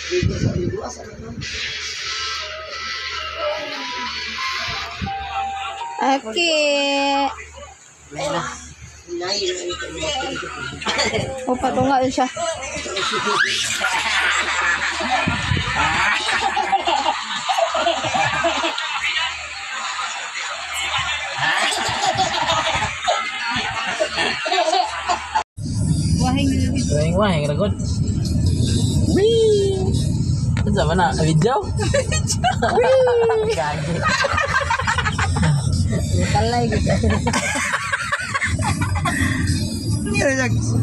Okay. O, patunga din siya. Wahing ragot. Wee. Ano ba na? Video? Wee. Gagi. Talay gitu.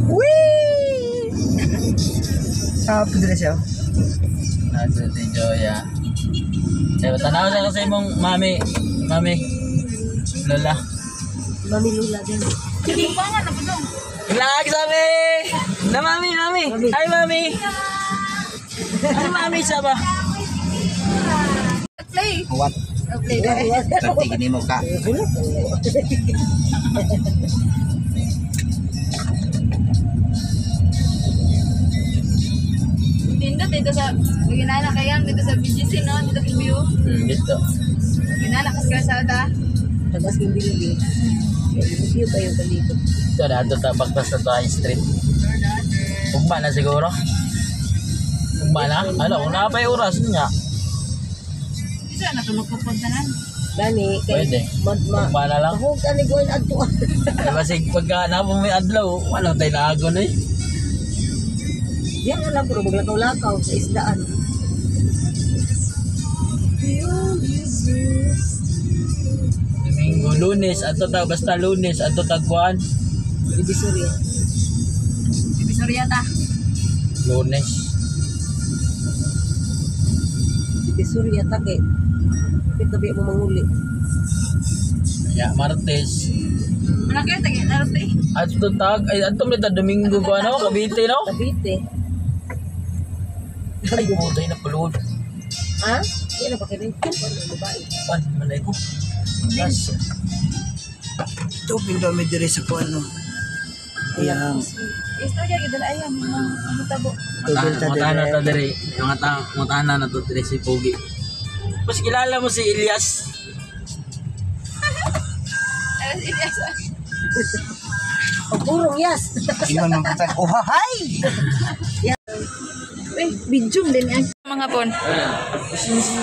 Wee! Apa dulu siya? Nasa video ya. Tanaw sa kasi mong mami, lola. Mami Lula din. Kumpangan na po dong. Ilag sabi! Na mami. Hi mami! Hi mami saba. Play. What? Play dahil. Berarti gini mo ka. Dito sa ginana kayang dito sa BGC no, dito sa view. Dito. Ginana kas kalsada. Tagas ng building. View kayo dito. Ito na ito baktas na to high street. Ugma na siguro. Ugma na? Ano, kung napay oras niya. Isa na tulog ko puntanan. Dani Pwede. Ugma na lang. Ako kani goin adto. Basig pagka napong may adlaw, wala tayo naagon eh. Yan na lang, puro maglakaw-lakaw sa isdaan. Domingo, Lunes, ato ta, basta Lunes, ato tagpuan. Divisoria. Divisoria ta. Lunes. Divisoria ta kay. Tabi mo manguli. Ya, Martes. Ano kaya tagi Arte? Ato tag, ay ato may ta Domingo ko ano, Cavite no? Cavite. Ay, butay na pulod. Ha? Yan na pakirin. Ano babae? Pan, malay ko. Yes. Ito pindomi diri sa kuan no. Yang Istorya gid dala ayan mga tabo. Matana ta diri. Yung matana na to diri si Pogi. Mas kilala mo si Elias. Elias. Purong yes. iyon ang patay. Oh, hi. Bijum din yan. Mga pon. Sisi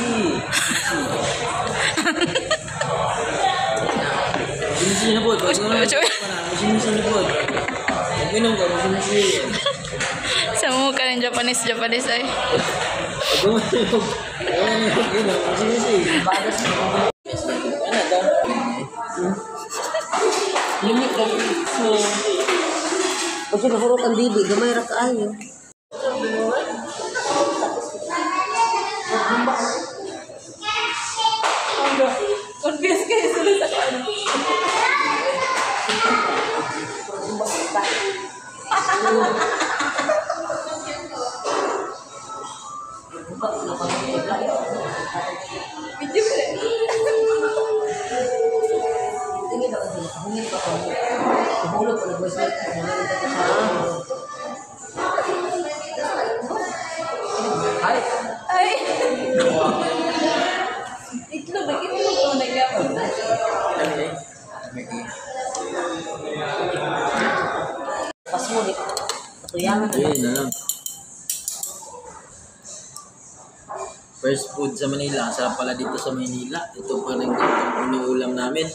na po. Sisi na po. Minum ka, sisi. Sa mukha ng Japanese ay. Limit ka. Pag sinahurot ang bibi, gamay ra kaayo. Confess kayo sila sa kanya. Video ko rin. Tingin ako din. Hungin pa ako. Humulog ko nag-voice note. Ay! Itlog, itlog ko nagyapon. Pas mo di. Patuyangan na. Ayun na lang. First food sa Manila. Sarap pala dito sa Manila. Ito pa rin yung ulam namin.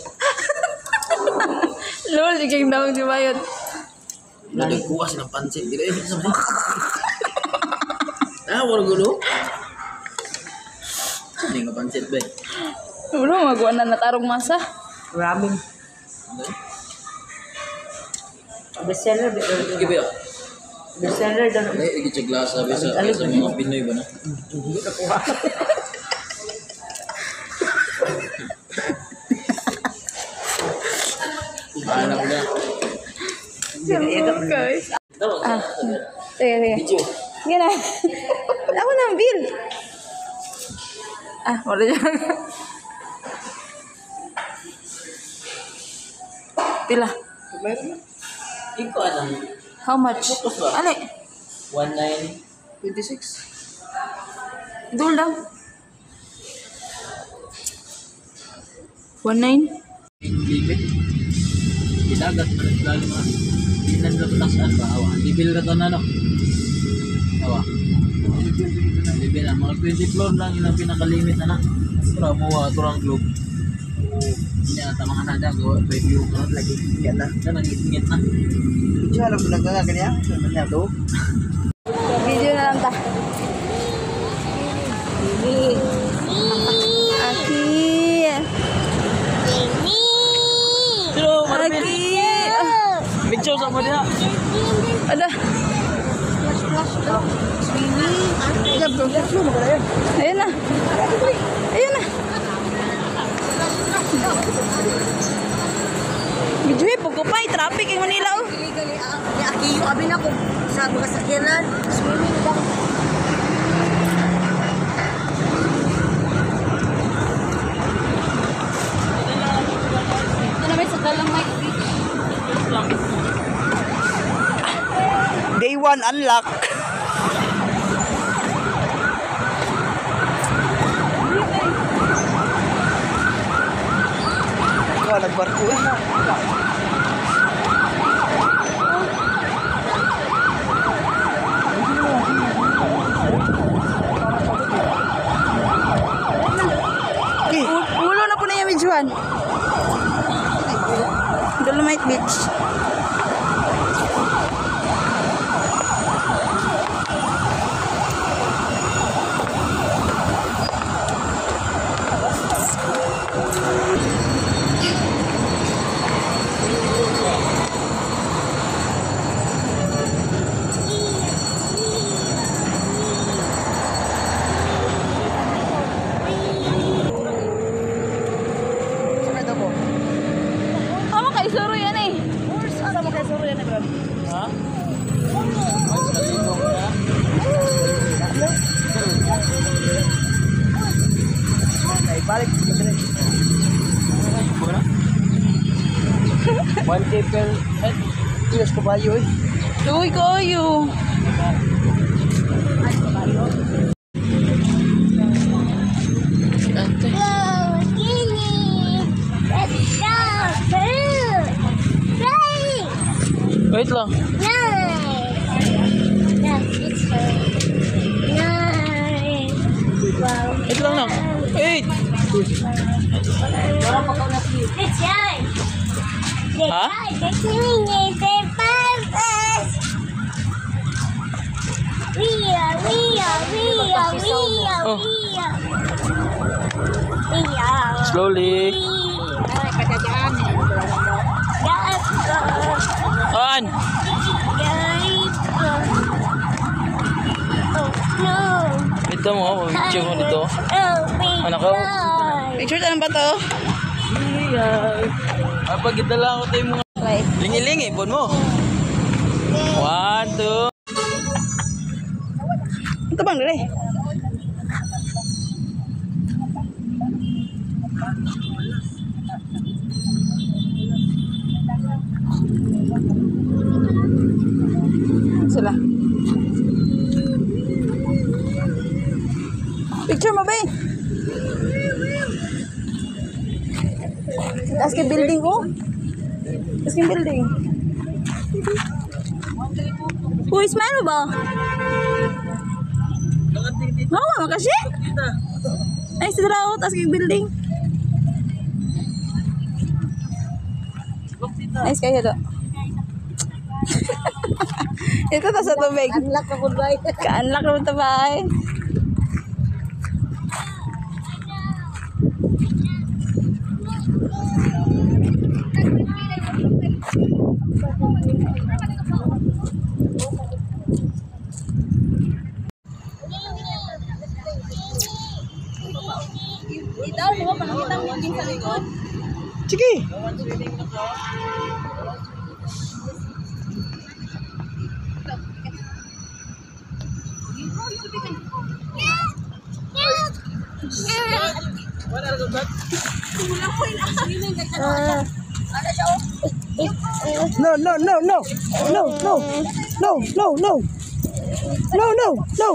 Lol, iking daw di ba yun? Nagkukas ng pansit. Dito yun sa Manila. Wala gulo. Hindi nga pansit ba eh. Wala, magawa na natarong masa. Ramen. Bestseller. Sige ba? Bestseller daw. Ay, igit sa sabi sa mga Pinoy ba na? Hindi na kuha. Anak na. Guys. Ah, sige. Video. Sige na. Wala ko ng bill. Ah, wala dyan. Pila? Ikaw alam. How much? Focus ba? Ali? 19. 26. Dul daw. 19. Bibit. Dagat pa lalo na. Ilan na patasan ba? Awa. Bibil ka to na no? Awa. Bibil na. Mga 20 floor lang yun ang pinakalimit na na. Pero mo turang globe. Yan, tamang nada. Review ko lagi. Yan na. Yan, nangit-ngit na. Siya alam ko lang ka kanya. Ano niya to? Video na lang ta. Ini. Aki. Pero, Aki. picture sama dia. Ada. Ayun na. Ayun na. Medyo pagkupay, traffic yung Manila oh. Aki yung abin ako sa mga sakyanan. Swimming lang. Ito na may sa dalang mic. Day 1 unlock. Wala nagbarko eh. Ulo na po na yung videoan. Dolomite Beach. Sama kay Suro yan eh. Sama kay Suro yan eh, bro. Ha? Mas kalibong ka. Ay, balik. Bura? 1K per head. Tilas ko ba yun? Uy, kayo. Wait lang. Wait lang lang. Wait! Ha? Slowly. On! Ito mo, video mo dito. Anak ko. Picture tayo ba to? Pag idala ko tayo mga lingi-lingi, pun mo. 1, 2. Ito bang dali? Sila. Picture mo ba eh? Taas kay building ko. Taas kay building. Uy, smile mo ba? Oo, makasya. Ay, sidra ako. Taas kay building. Nice kayo to. Ito ta sa tubig. Unlock ako ba? Ka-unlock naman ito ba eh. Ito, mo panakita mo din sa likod. Sige. No, no, no, no. No, no. No, no, no. No, no, no.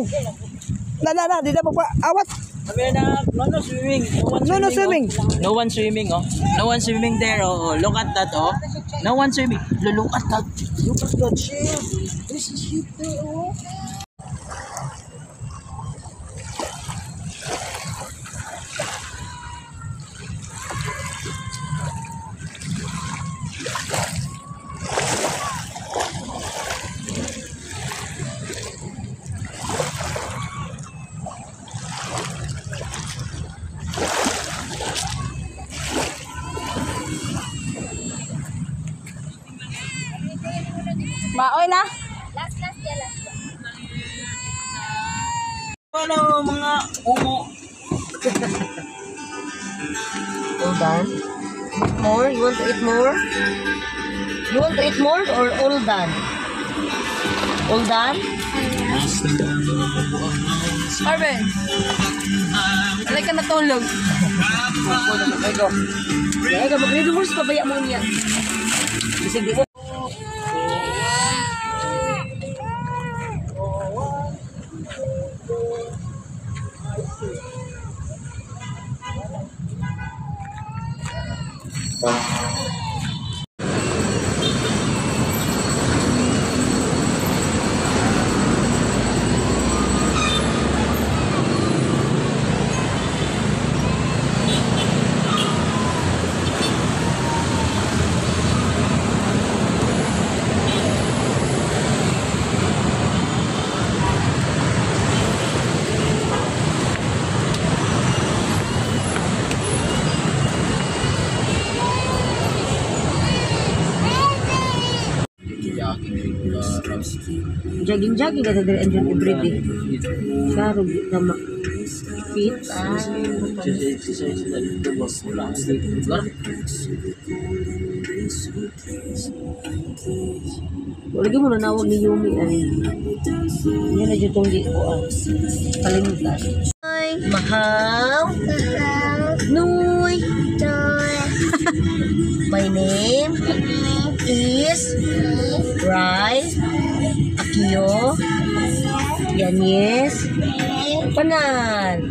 Di na pa awat. Sabi na, no swimming. No swimming. No one swimming, oh. No one swimming there, oh. Look at that, oh. No one swimming. Look at that. Look at that shit. This is shit there, oh. Maoy na. Ano, mga umo. All done? More? You want to eat more? You want to eat more or all done? All done? Marvin. Alay ka natulog. Kaya ka mag-redo horse, pabaya mo niya. Kasi di mo. Jogging-jogging ka dali andyan everyday. Klaro, tama. Fit, Exercise na dito, boss. Wala akong dito. Lagi mo na nawag ni Yumi ay. Yan na dyan itong di ko kalimutan. Hi, Mahal. Nuy. My name is Bryce Akio Yanis Panan.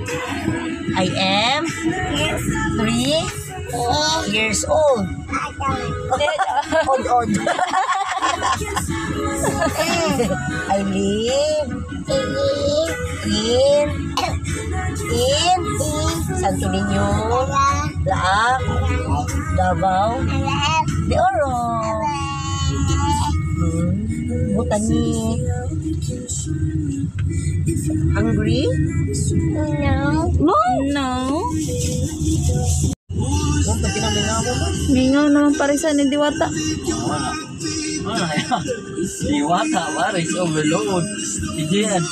I am 3 years old. Old. I live in Santo Niño, Laak, Davao de Oro. Botani. Hungry? No. Mingaw naman parisan ni Diwata. Wala. Wala yan. Diwata, Paris, overload. Idiyan.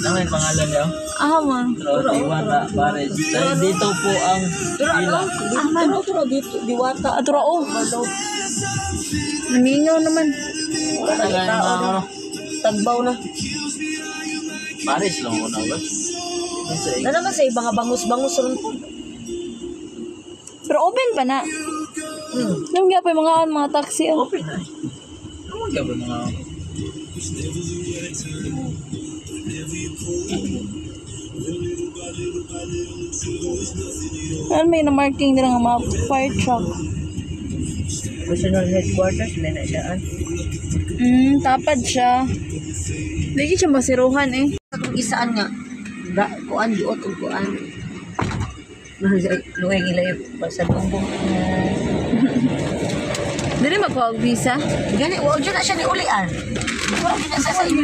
Ano yung pangalan niya? Ahman. Diwata, Paris. Dito po ang ila. Ahman. Turo dito, Diwata. Aturao. Mingaw naman. Wala nga yung mga ano. Tagbaw na. Paris lang ko na ba? Na naman sa ibang bangus-bangus ron. Pero open pa na. Nung nga pa yung mga taxi. Oh. Open na. Ano mo ba mga... Ano may na-marking nila nga mga fire truck. National headquarters, may na siya. Tapad siya. Lagi siya masiruhan eh. Kung isaan nga, kuan, diot o kuan. Luway gila yung sa bumbong. Dili magpawag visa. Gani, huwag dyan na siya ni ulian. Huwag dyan na siya sa inyo.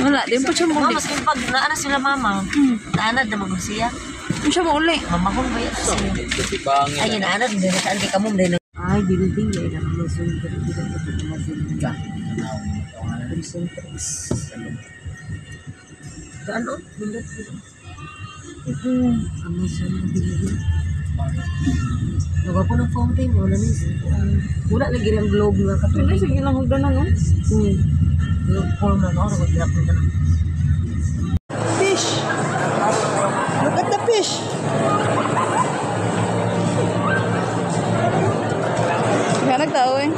Wala, di po siya Mama, mauli. maski pag naana sila mama, naanad na mag siya. Di siya mauli. Mamahon ba yan sa inyo? Kasi pangin. Ay, naanad, hindi na saan di ka mo, hindi na. Ay, building na ilang Amazon. Ano? Bundot dito. Amazon na building. Naga po ng fountain, wala na wala lagi ng globe nga katulad. Sige lang hugdan na no? Yung form na no, nagagilap na lang. Fish. Look at the fish. Kaya nagtao eh.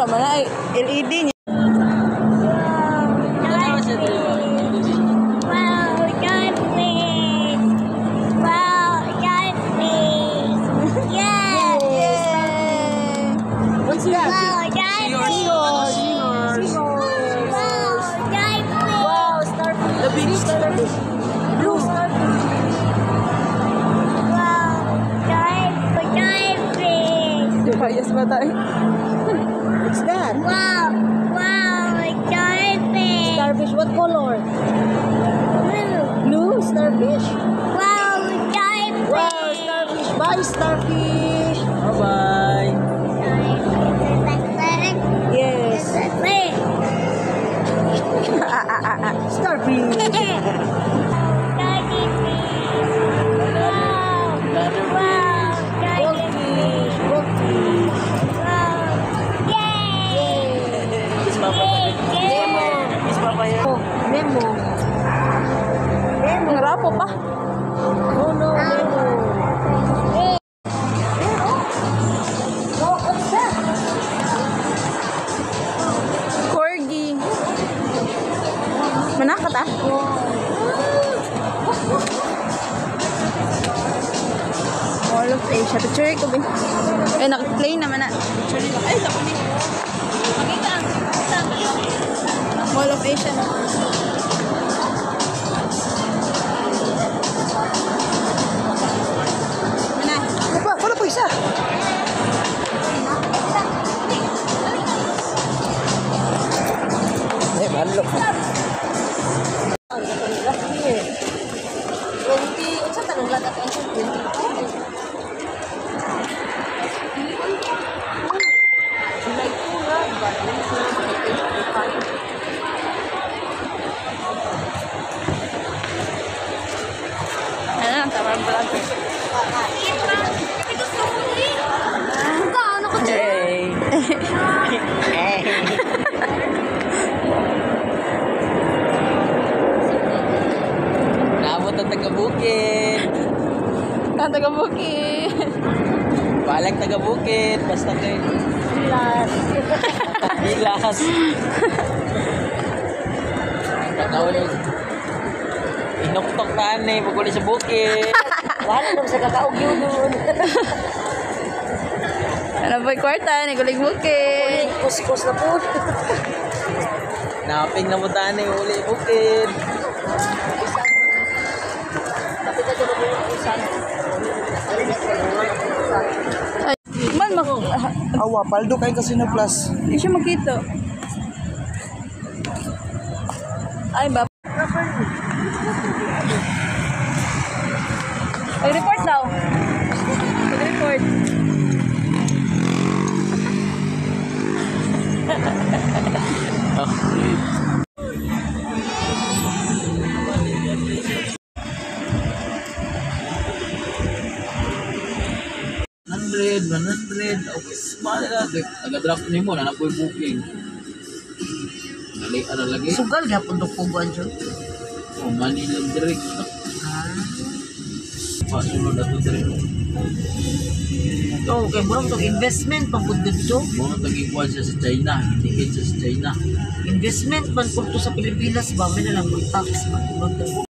man ay LED niya. Ano siya dito? Wow, dolphin! Wow, dolphin! Yes! What's that? Wow, dolphin! Seahorse. Wow, dolphin! Wow, starfish. The big starfish. Blue starfish. Wow, dolphin! Yes ba tayo? What's that? Wow, wow, dolphin! Starfish, what color? Blue. Blue starfish. Wow, dolphin! Wow, starfish. Bye, starfish. Bye-bye. Yes. Starfish. Goldfish. Goldfish. Kiss Papa tayo. Nemo. Kiss Papa yan. Nemo. Nemo. Rapo pa. Oh no, Nemo. What's that? Corgi. Manakat ah. All of Asia. Picture ko ba? Eh, naka-play naman na. Picture nila. Ay, lako niyo. Mall of Asia na. Mana? Ano pa? Wala po isa. Eh, malok. Unsa tanong lagat ang Ano, tamang vlog. Hey. Naabot ang taga-bukid. Ang taga-bukid. Balag taga-bukid. Basta kayo. Last. Bilas. Nakaulit. Inuktok taan eh. Pagkulit sa bukid. Wala naman sa kakaog yun doon. Ano ba yung kwarta? Nigulig bukid. Kuskus na po. Naping na mo taan eh. Uli bukid. Man, Awa, paldo kay Casino Plus. hindi siya makita. Ay, ba? Mag-report daw. Mag-report. $100. Okay, small na. Taga-drop ni mo. Nanapoy booking. Nali, ano lagi? Sugal gapon do puguan jud. Oh, Manila direct. Pasunod na ito direct. Oh, kay murag tong investment pang pud dito. Mga tag-ikuan siya sa China. Ticket siya sa China. Investment man pud to sa Pilipinas ba may na lang mag tax man.